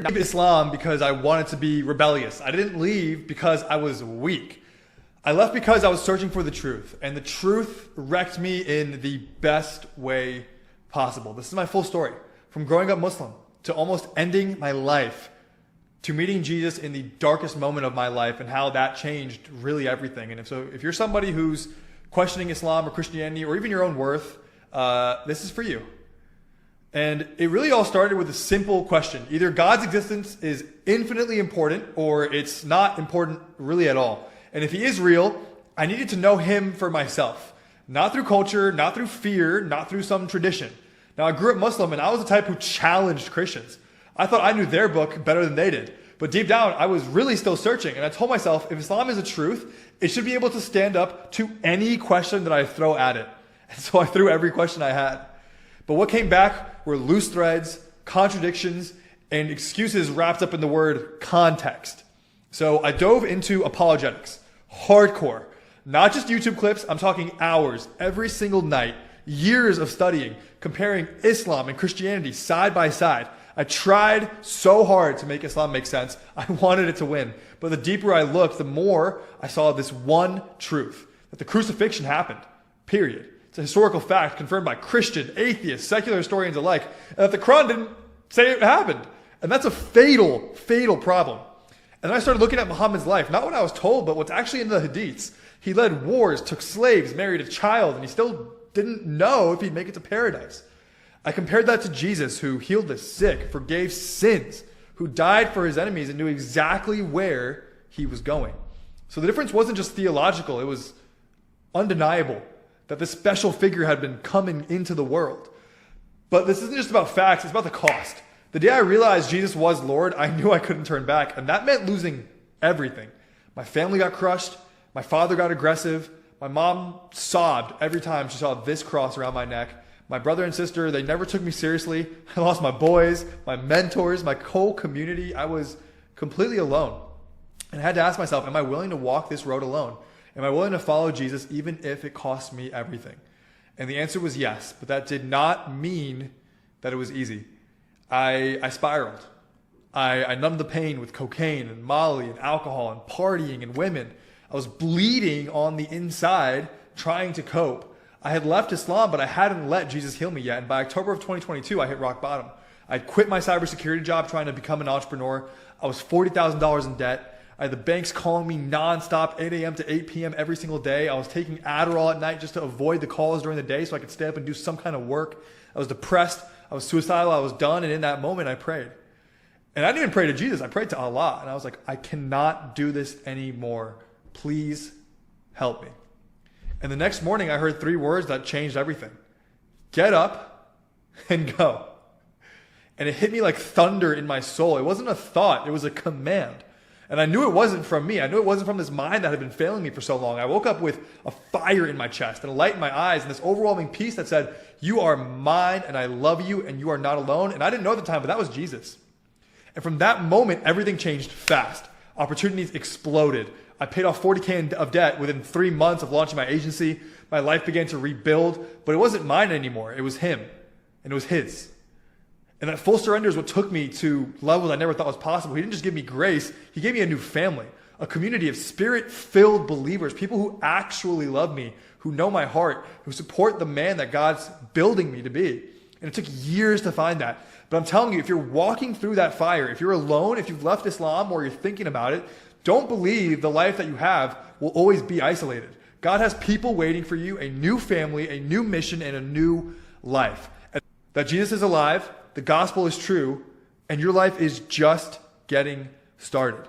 not Islam because I wanted to be rebellious. I didn't leave because I was weak. I left because I was searching for the truth, and the truth wrecked me in the best way possible. This is my full story. From growing up Muslim to almost ending my life to meeting Jesus in the darkest moment of my life and how that changed really everything. And if you're somebody who's questioning Islam or Christianity or even your own worth, this is for you. And it really all started with a simple question. Either God's existence is infinitely important or it's not important really at all. And if he is real, I needed to know him for myself. Not through culture, not through fear, not through some tradition. Now, I grew up Muslim and I was the type who challenged Christians. I thought I knew their book better than they did. But deep down, I was really still searching. And I told myself, if Islam is a truth, it should be able to stand up to any question that I throw at it. And so I threw every question I had. But what came back were loose threads, contradictions, and excuses wrapped up in the word context. So I dove into apologetics, hardcore, not just YouTube clips. I'm talking hours every single night, years of studying, comparing Islam and Christianity side by side. I tried so hard to make Islam make sense. I wanted it to win. But the deeper I looked, the more I saw this one truth, that the crucifixion happened, period. It's a historical fact confirmed by Christian, atheist, secular historians alike, and that the Quran didn't say it happened. And that's a fatal, fatal problem. And then I started looking at Muhammad's life, not what I was told, but what's actually in the hadiths. He led wars, took slaves, married a child, and he still didn't know if he'd make it to paradise. I compared that to Jesus, who healed the sick, forgave sins, who died for his enemies and knew exactly where he was going. So the difference wasn't just theological, it was undeniable that this special figure had been coming into the world. But this isn't just about facts, it's about the cost. The day I realized Jesus was Lord, I knew I couldn't turn back, and that meant losing everything. My family got crushed, my father got aggressive, my mom sobbed every time she saw this cross around my neck. My brother and sister, they never took me seriously. I lost my boys, my mentors, my whole community. I was completely alone. And I had to ask myself, am I willing to walk this road alone? Am I willing to follow Jesus even if it costs me everything? And the answer was yes, but that did not mean that it was easy. I spiraled. I numbed the pain with cocaine and Molly and alcohol and partying and women. I was bleeding on the inside, trying to cope. I had left Islam, but I hadn't let Jesus heal me yet. And by October of 2022, I hit rock bottom. I quit my cybersecurity job trying to become an entrepreneur. I was $40,000 in debt. I had the banks calling me nonstop, 8 a.m. to 8 p.m. every single day. I was taking Adderall at night just to avoid the calls during the day so I could stay up and do some kind of work. I was depressed. I was suicidal. I was done. And in that moment, I prayed. And I didn't even pray to Jesus. I prayed to Allah. And I was like, I cannot do this anymore. Please help me. And the next morning, I heard 3 words that changed everything. Get up and go. And it hit me like thunder in my soul. It wasn't a thought. It was a command. And I knew it wasn't from me. I knew it wasn't from this mind that had been failing me for so long. I woke up with a fire in my chest and a light in my eyes and this overwhelming peace that said, you are mine and I love you and you are not alone. And I didn't know at the time, but that was Jesus. And from that moment, everything changed fast. Opportunities exploded. I paid off $40,000 of debt within 3 months of launching my agency. My life began to rebuild, but it wasn't mine anymore. It was him, and it was his. And that full surrender is what took me to levels I never thought was possible. He didn't just give me grace. He gave me a new family, a community of spirit-filled believers, people who actually love me, who know my heart, who support the man that God's building me to be. And it took years to find that. But I'm telling you, if you're walking through that fire, if you're alone, if you've left Islam or you're thinking about it, don't believe the life that you have will always be isolated. God has people waiting for you, a new family, a new mission, and a new life. And that Jesus is alive, the gospel is true, and your life is just getting started.